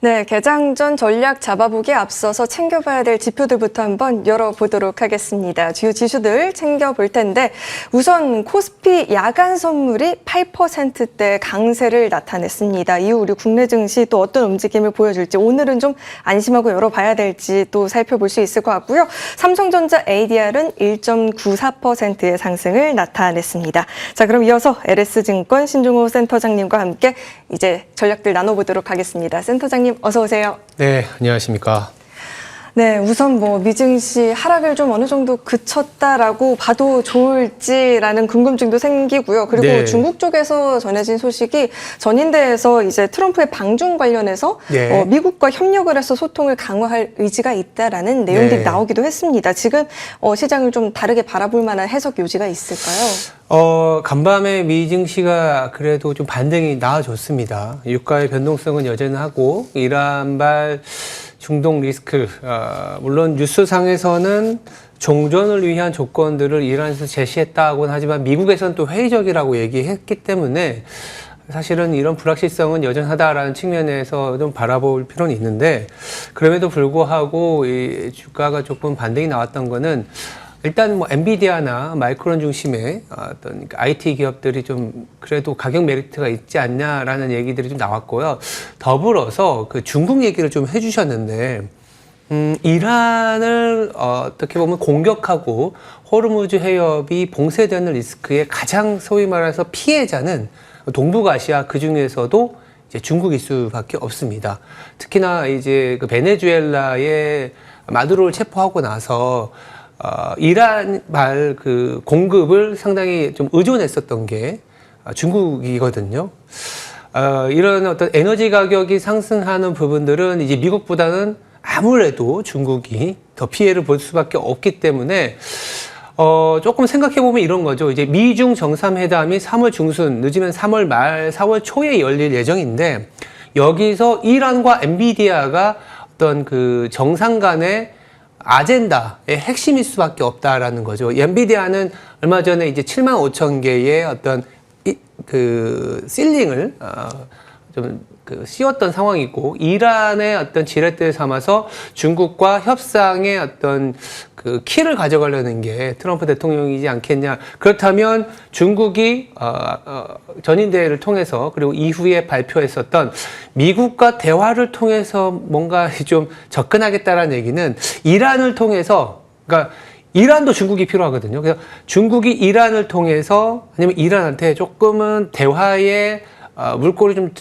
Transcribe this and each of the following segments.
네, 개장 전 전략 잡아보기에 앞서서 챙겨봐야 될 지표들부터 한번 열어보도록 하겠습니다. 주요 지수들 챙겨볼 텐데 우선 코스피 야간 선물이 8%대 강세를 나타냈습니다. 이후 우리 국내 증시 또 어떤 움직임을 보여줄지 오늘은 좀 안심하고 열어봐야 될지 또 살펴볼 수 있을 것 같고요. 삼성전자 ADR은 1.94%의 상승을 나타냈습니다. 자, 그럼 이어서 LS증권 신종호 센터장님과 함께 이제 전략들 나눠보도록 하겠습니다. 센터장님 어서 오세요. 네, 안녕하십니까. 네, 우선 미증시 하락을 좀 어느 정도 그쳤다라고 봐도 좋을지라는 궁금증도 생기고요. 그리고 네. 중국 쪽에서 전해진 소식이 전인대에서 이제 트럼프의 방중 관련해서 네. 미국과 협력을 해서 소통을 강화할 의지가 있다라는 내용들이 네. 나오기도 했습니다. 지금 시장을 좀 다르게 바라볼 만한 해석 요지가 있을까요? 간밤에 미증시가 그래도 좀 반등이 나아졌습니다. 유가의 변동성은 여전하고 이란발 중동 리스크, 물론 뉴스상에서는 종전을 위한 조건들을 이란에서 제시했다고는 하지만 미국에서는 또 회의적이라고 얘기했기 때문에 사실은 이런 불확실성은 여전하다라는 측면에서 좀 바라볼 필요는 있는데 그럼에도 불구하고 이 주가가 조금 반등이 나왔던 거는 일단 엔비디아나 마이크론 중심의 어떤 IT 기업들이 좀 그래도 가격 메리트가 있지 않냐라는 얘기들이 좀 나왔고요. 더불어서 그 중국 얘기를 좀 해주셨는데, 이란을 어떻게 보면 공격하고 호르무즈 해협이 봉쇄되는 리스크의 가장 소위 말해서 피해자는 동북아시아 그 중에서도 이제 중국일 수밖에 없습니다. 특히나 이제 그 베네수엘라의 마두로를 체포하고 나서 이란발 그 공급을 상당히 좀 의존했었던 게 중국이거든요. 이런 어떤 에너지 가격이 상승하는 부분들은 이제 미국보다는 아무래도 중국이 더 피해를 볼 수밖에 없기 때문에 조금 생각해보면 이런 거죠. 이제 미중 정상회담이 3월 중순, 늦으면 3월 말, 4월 초에 열릴 예정인데 여기서 이란과 엔비디아가 어떤 그 정상 간의 아젠다의 핵심일 수밖에 없다라는 거죠. 엔비디아는 얼마 전에 이제 7만 5천 개의 어떤 그 실링을 좀 씌웠던 상황이고 이란의 어떤 지렛대를 삼아서 중국과 협상의 어떤 그 키를 가져가려는 게 트럼프 대통령이지 않겠냐. 그렇다면 중국이 전인대회를 통해서 그리고 이후에 발표했었던 미국과 대화를 통해서 뭔가 좀 접근하겠다라는 얘기는 이란을 통해서 그러니까 이란도 중국이 필요하거든요. 그래서 중국이 이란을 통해서 아니면 이란한테 조금은 대화의 물꼬를 좀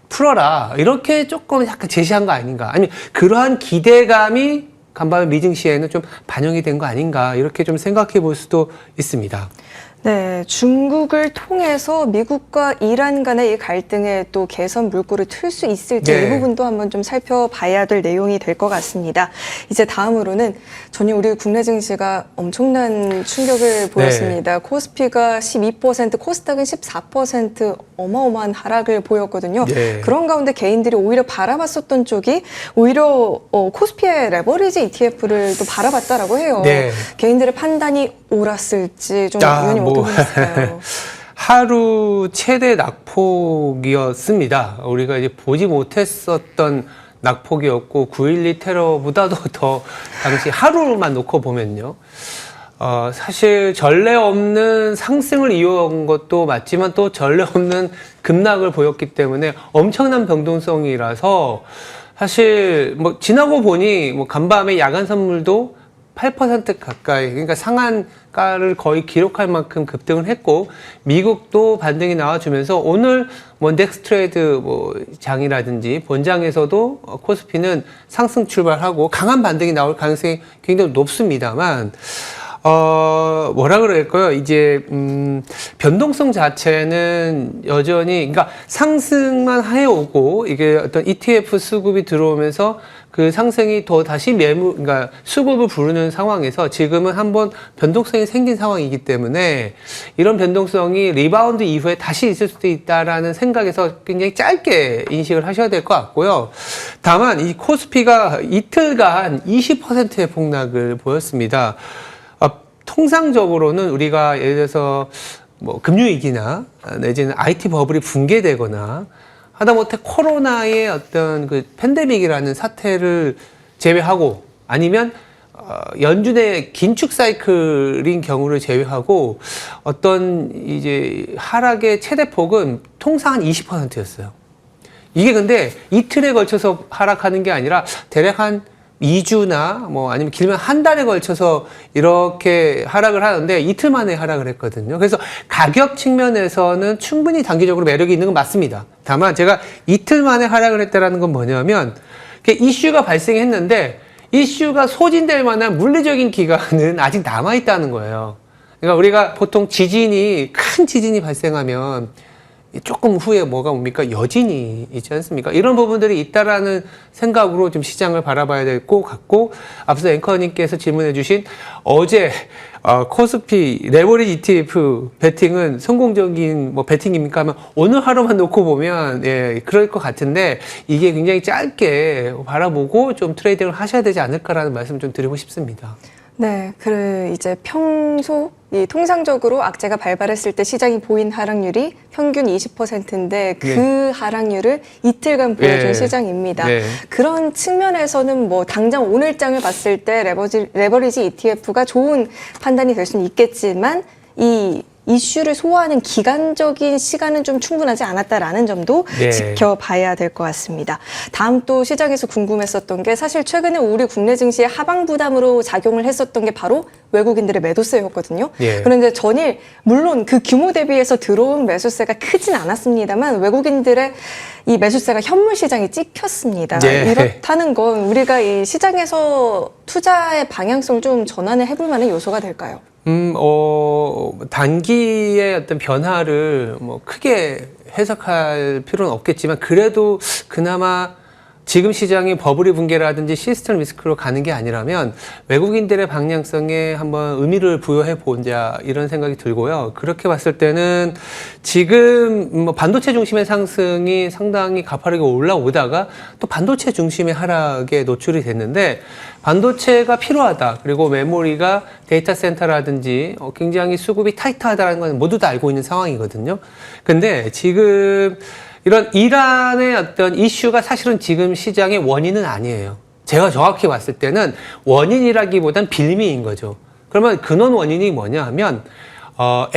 풀어라. 이렇게 조금 약간 제시한 거 아닌가. 아니면 그러한 기대감이 간밤에 미증시에는 좀 반영이 된 거 아닌가. 이렇게 좀 생각해 볼 수도 있습니다. 네, 중국을 통해서 미국과 이란 간의 이 갈등에 또 개선 물꼬를 틀 수 있을지 네. 이 부분도 한번 좀 살펴봐야 될 내용이 될 것 같습니다. 이제 다음으로는 전혀 우리 국내 증시가 엄청난 충격을 보였습니다. 네. 코스피가 12%, 코스닥은 14% 어마어마한 하락을 보였거든요. 네. 그런 가운데 개인들이 오히려 바라봤었던 쪽이 오히려 코스피의 레버리지 ETF를 또 바라봤다라고 해요. 네. 개인들의 판단이 옳았을지 좀 의견이 어떻게 보셨어요? 하루 최대 낙폭이었습니다. 우리가 이제 보지 못했었던 낙폭이었고 9.12 테러보다도 더 당시 하루만 놓고 보면요. 사실 전례 없는 상승을 이어온 것도 맞지만 또 전례 없는 급락을 보였기 때문에 엄청난 변동성이라서 사실 지나고 보니 간밤에 야간 선물도 8% 가까이, 그러니까 상한가를 거의 기록할 만큼 급등을 했고, 미국도 반등이 나와주면서 오늘 넥스트레이드 장이라든지 본장에서도 코스피는 상승 출발하고 강한 반등이 나올 가능성이 굉장히 높습니다만, 뭐라 그럴까요? 이제, 변동성 자체는 여전히, 그러니까 상승만 해오고, 이게 어떤 ETF 수급이 들어오면서 그 상승이 더 다시 그러니까 수급을 부르는 상황에서 지금은 한번 변동성이 생긴 상황이기 때문에 이런 변동성이 리바운드 이후에 다시 있을 수도 있다라는 생각에서 굉장히 짧게 인식을 하셔야 될 것 같고요. 다만 이 코스피가 이틀간 20%의 폭락을 보였습니다. 통상적으로는 우리가 예를 들어서 금융위기나 내지는 IT 버블이 붕괴되거나 하다못해 코로나의 어떤 그 팬데믹이라는 사태를 제외하고 아니면 연준의 긴축 사이클인 경우를 제외하고 어떤 이제 하락의 최대폭은 통상 한 20%였어요. 이게 근데 이틀에 걸쳐서 하락하는 게 아니라 대략 한 2주나 뭐 아니면 길면 한 달에 걸쳐서 이렇게 하락을 하는데 이틀 만에 하락을 했거든요. 그래서 가격 측면에서는 충분히 단기적으로 매력이 있는 건 맞습니다. 다만 제가 이틀 만에 하락을 했다라는 건 뭐냐면 이슈가 발생했는데 이슈가 소진될 만한 물리적인 기간은 아직 남아있다는 거예요. 그러니까 우리가 보통 큰 지진이 발생하면 조금 후에 뭡니까? 여진이 있지 않습니까? 이런 부분들이 있다라는 생각으로 좀 시장을 바라봐야 될 것 같고, 앞서 앵커님께서 질문해 주신 어제 코스피 레버리지 ETF 베팅은 성공적인 베팅입니까? 하면 오늘 하루만 놓고 보면 그럴 것 같은데 이게 굉장히 짧게 바라보고 좀 트레이딩을 하셔야 되지 않을까라는 말씀 좀 드리고 싶습니다. 네, 이제 이 통상적으로 악재가 발발했을 때 시장이 보인 하락률이 평균 20%인데 그 하락률을 이틀간 보여준 시장입니다. 네. 그런 측면에서는 당장 오늘장을 봤을 때 레버리지 ETF가 좋은 판단이 될 수는 있겠지만 이 이슈를 소화하는 기간적인 시간은 좀 충분하지 않았다라는 점도 지켜봐야 될 것 같습니다. 다음 또 시장에서 궁금했었던 게 사실 최근에 우리 국내 증시의 하방 부담으로 작용을 했었던 게 바로 외국인들의 매도세였거든요. 그런데 전일 물론 그 규모 대비해서 들어온 매수세가 크진 않았습니다만 외국인들의 이 매수세가 현물 시장에 찍혔습니다. 이렇다는 건 우리가 이 시장에서 투자의 방향성을 좀 전환을 해볼 만한 요소가 될까요? 단기의 어떤 변화를 크게 해석할 필요는 없겠지만 그래도 그나마 지금 시장이 버블이 붕괴라든지 시스템 리스크로 가는 게 아니라면 외국인들의 방향성에 한번 의미를 부여해 보자 이런 생각이 들고요. 그렇게 봤을 때는 지금 반도체 중심의 상승이 상당히 가파르게 올라오다가 또 반도체 중심의 하락에 노출이 됐는데 반도체가 필요하다. 그리고 메모리가 데이터 센터라든지 굉장히 수급이 타이트하다는 건 모두 다 알고 있는 상황이거든요. 근데 지금 이런 이란의 어떤 이슈가 사실은 지금 시장의 원인은 아니에요. 제가 정확히 봤을 때는 원인이라기보단 빌미인 거죠. 그러면 근원 원인이 뭐냐 하면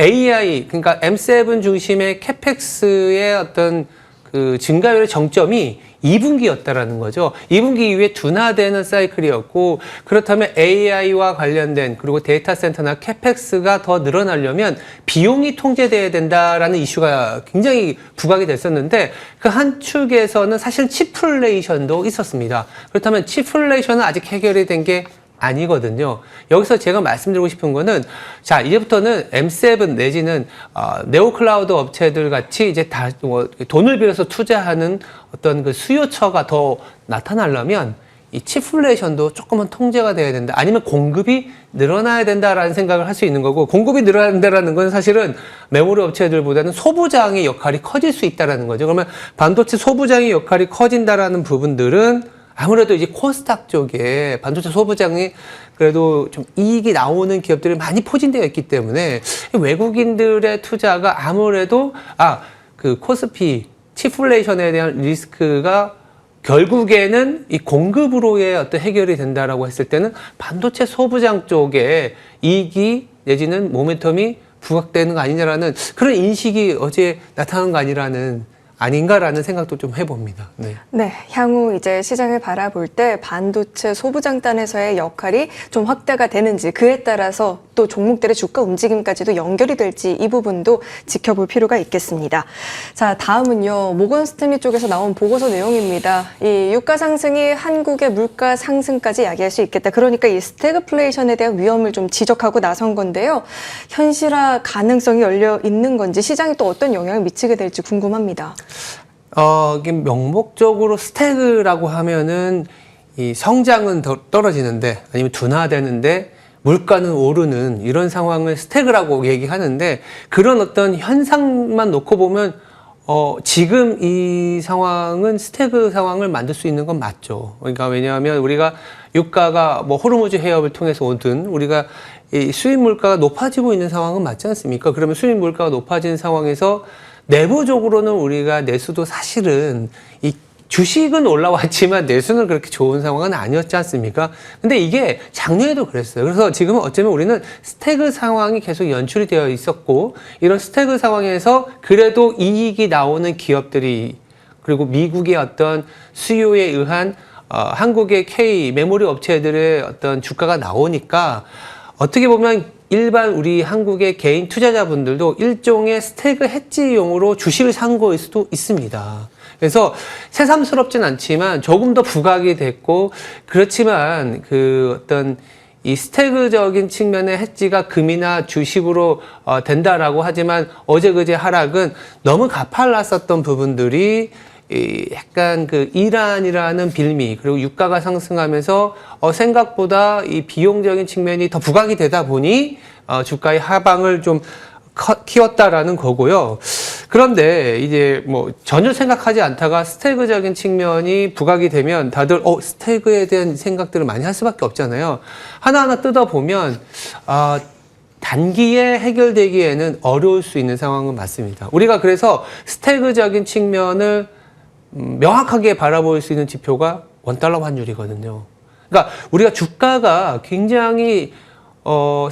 AI 그러니까 M7 중심의 캐펙스의 어떤 그 증가율의 정점이 2분기였다라는 거죠. 2분기 이후에 둔화되는 사이클이었고 그렇다면 AI와 관련된 그리고 데이터 센터나 캐펙스가 더 늘어나려면 비용이 통제돼야 된다라는 이슈가 굉장히 부각이 됐었는데 그 한 축에서는 사실 치플레이션도 있었습니다. 그렇다면 치플레이션은 아직 해결이 된 게 아니거든요. 여기서 제가 말씀드리고 싶은 거는 자 이제부터는 M7 내지는 네오클라우드 업체들 같이 이제 다 돈을 빌려서 투자하는 어떤 그 수요처가 더 나타나려면 이 치플레이션도 조금은 통제가 돼야 된다. 아니면 공급이 늘어나야 된다라는 생각을 할 수 있는 거고 공급이 늘어나야 된다라는 건 사실은 메모리 업체들보다는 소부장의 역할이 커질 수 있다라는 거죠. 그러면 반도체 소부장의 역할이 커진다라는 부분들은 아무래도 이제 코스닥 쪽에 반도체 소부장이 그래도 좀 이익이 나오는 기업들이 많이 포진되어 있기 때문에 외국인들의 투자가 아무래도 그 코스피 치플레이션에 대한 리스크가 결국에는 이 공급으로의 어떤 해결이 된다라고 했을 때는 반도체 소부장 쪽에 이익이 내지는 모멘텀이 부각되는 거 아니냐라는 그런 인식이 어제 나타난 거 아닌가라는 생각도 좀 해봅니다. 네, 향후 이제 시장을 바라볼 때 반도체 소부장단에서의 역할이 좀 확대가 되는지 그에 따라서 또 종목들의 주가 움직임까지도 연결이 될지 이 부분도 지켜볼 필요가 있겠습니다. 자, 다음은요. 모건 스탠리 쪽에서 나온 보고서 내용입니다. 이 유가 상승이 한국의 물가 상승까지 야기할 수 있겠다. 그러니까 이 스태그플레이션에 대한 위험을 좀 지적하고 나선 건데요. 현실화 가능성이 열려 있는 건지 시장에 또 어떤 영향을 미치게 될지 궁금합니다. 이게 명목적으로 스태그라고 하면은 이 성장은 더 떨어지는데 아니면 둔화되는데 물가는 오르는 이런 상황을 스태그라고 얘기하는데 그런 어떤 현상만 놓고 보면 지금 이 상황은 스태그 상황을 만들 수 있는 건 맞죠. 그러니까 왜냐하면 우리가 유가가 호르무즈 해협을 통해서 오든 우리가 이 수입 물가가 높아지고 있는 상황은 맞지 않습니까? 그러면 수입 물가가 높아진 상황에서 내부적으로는 우리가 내수도 사실은 이 주식은 올라왔지만 내수는 그렇게 좋은 상황은 아니었지 않습니까? 근데 이게 작년에도 그랬어요. 그래서 지금은 어쩌면 우리는 스태그 상황이 계속 연출이 되어 있었고, 이런 스태그 상황에서 그래도 이익이 나오는 기업들이, 그리고 미국의 어떤 수요에 의한 한국의 K 메모리 업체들의 어떤 주가가 나오니까 어떻게 보면 일반 우리 한국의 개인 투자자분들도 일종의 스태그 해지용으로 주식을 산 거일 수도 있습니다. 그래서 새삼스럽진 않지만 조금 더 부각이 됐고, 그렇지만 그 어떤 이 스태그적인 측면의 해지가 금이나 주식으로 된다라고 하지만 어제 그제 하락은 너무 가팔랐었던 부분들이 약간 그 이란이라는 빌미, 그리고 유가가 상승하면서 생각보다 이 비용적인 측면이 더 부각이 되다 보니 주가의 하방을 좀 키웠다라는 거고요. 그런데 이제 뭐 전혀 생각하지 않다가 스태그적인 측면이 부각이 되면 다들 스태그에 대한 생각들을 많이 할 수밖에 없잖아요. 하나하나 뜯어보면 단기에 해결되기에는 어려울 수 있는 상황은 맞습니다. 우리가 그래서 스태그적인 측면을 명확하게 바라볼 수 있는 지표가 원달러 환율이거든요. 그러니까 우리가 주가가 굉장히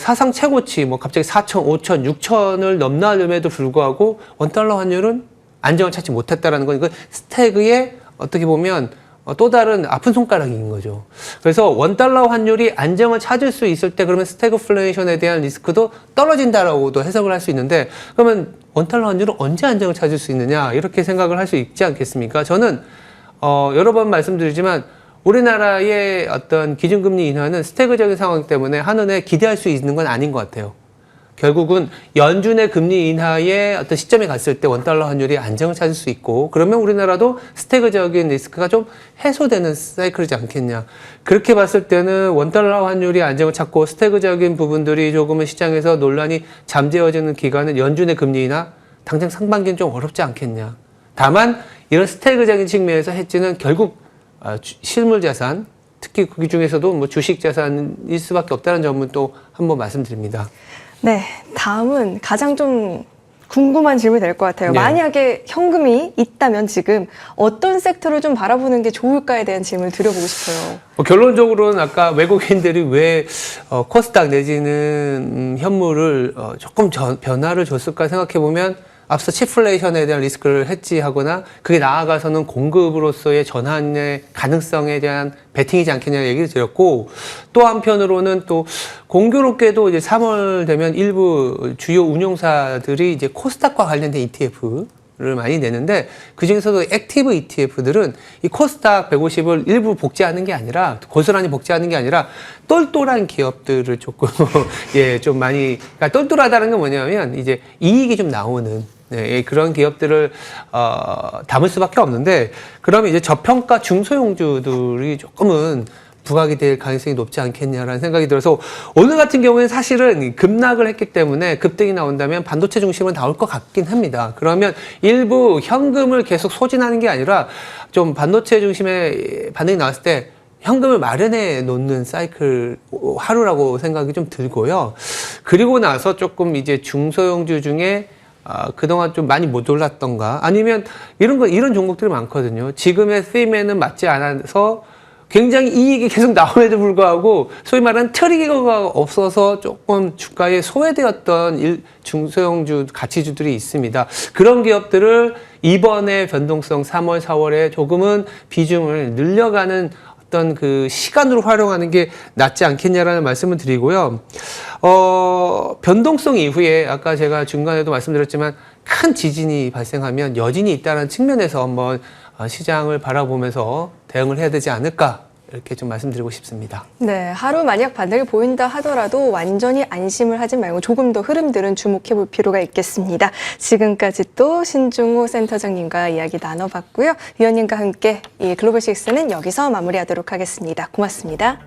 사상 최고치, 뭐 갑자기 4천, 5천, 6천을 넘나름에도 불구하고 원달러 환율은 안정을 찾지 못했다라는 건 이건 스태그의 어떻게 보면 또 다른 아픈 손가락인 거죠. 그래서 원달러 환율이 안정을 찾을 수 있을 때 그러면 스태그플레이션에 대한 리스크도 떨어진다라고도 해석을 할 수 있는데, 그러면 원달러 환율은 언제 안정을 찾을 수 있느냐, 이렇게 생각을 할 수 있지 않겠습니까? 저는 여러 번 말씀드리지만 우리나라의 어떤 기준금리 인하는 스태그적인 상황 때문에 한은에 기대할 수 있는 건 아닌 것 같아요. 결국은 연준의 금리 인하의 어떤 시점에 갔을 때 원달러 환율이 안정을 찾을 수 있고, 그러면 우리나라도 스태그적인 리스크가 좀 해소되는 사이클이지 않겠냐. 그렇게 봤을 때는 원달러 환율이 안정을 찾고 스태그적인 부분들이 조금은 시장에서 논란이 잠재워지는 기간은 연준의 금리 인하 당장 상반기는 좀 어렵지 않겠냐. 다만 이런 스태그적인 측면에서 해지는 결국 실물 자산, 특히 그 중에서도 뭐 주식 자산일 수밖에 없다는 점은 또 한번 말씀드립니다. 네, 다음은 가장 좀 궁금한 질문이 될 것 같아요. 네. 만약에 현금이 있다면 지금 어떤 섹터를 좀 바라보는 게 좋을까에 대한 질문을 드려보고 싶어요. 결론적으로는 아까 외국인들이 왜 코스닥 내지는 현물을 조금 변화를 줬을까 생각해보면, 앞서 치플레이션에 대한 리스크를 해지하거나 그게 나아가서는 공급으로서의 전환의 가능성에 대한 베팅이지 않겠냐 얘기를 드렸고, 또 한편으로는 또 공교롭게도 이제 3월 되면 일부 주요 운용사들이 이제 코스닥과 관련된 ETF를 많이 내는데, 그 중에서도 액티브 ETF들은 이 코스닥 150을 일부 복제하는 게 아니라, 고스란히 복제하는 게 아니라 똘똘한 기업들을 조금 좀 많이, 그러니까 똘똘하다는 게 뭐냐면 이제 이익이 좀 나오는 그런 기업들을 담을 수밖에 없는데, 그러면 이제 저평가 중소형주들이 조금은 부각이 될 가능성이 높지 않겠냐라는 생각이 들어서, 오늘 같은 경우에는 사실은 급락을 했기 때문에 급등이 나온다면 반도체 중심으로 나올 것 같긴 합니다. 그러면 일부 현금을 계속 소진하는 게 아니라 좀 반도체 중심의 반응이 나왔을 때 현금을 마련해 놓는 사이클 하루라고 생각이 좀 들고요. 그리고 나서 조금 이제 중소형주 중에 그동안 좀 많이 못 올랐던가, 아니면 이런 종목들이 많거든요. 지금의 스임에는 맞지 않아서 굉장히 이익이 계속 나옴에도 불구하고 소위 말하는 트리거가 없어서 조금 주가에 소외되었던 중소형주 가치주들이 있습니다. 그런 기업들을 이번에 변동성 3월, 4월에 조금은 비중을 늘려가는 어떤 그 시간으로 활용하는 게 낫지 않겠냐라는 말씀을 드리고요. 변동성 이후에 아까 제가 중간에도 말씀드렸지만 큰 지진이 발생하면 여진이 있다는 측면에서 한번 시장을 바라보면서 대응을 해야 되지 않을까, 이렇게 좀 말씀드리고 싶습니다. 네, 하루 만약 반등을 보인다 하더라도 완전히 안심을 하지 말고 조금 더 흐름들은 주목해 볼 필요가 있겠습니다. 지금까지 또 신중호 센터장님과 이야기 나눠봤고요. 위원님과 함께 이 글로벌 식스는 여기서 마무리하도록 하겠습니다. 고맙습니다.